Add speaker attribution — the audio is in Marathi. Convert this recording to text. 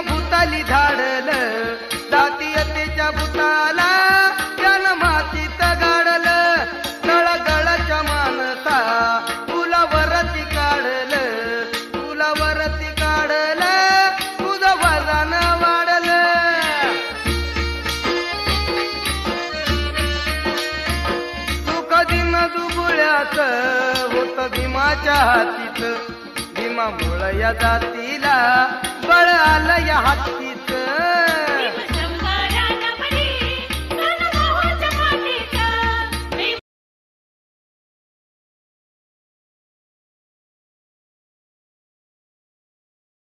Speaker 1: भूताली धाडलं, जातीयतेच्या भूताला त्यानं मातीत गाडलं. तळगळाच्या मानसा फुलावरती काढलं, फुलावरती काढलं, तुझं वजन वाढलं. सुख दिन दुबळ्याचं होत भीमाच्या हातीत, भीमामुळं या जातीला बळ आलं या हाती.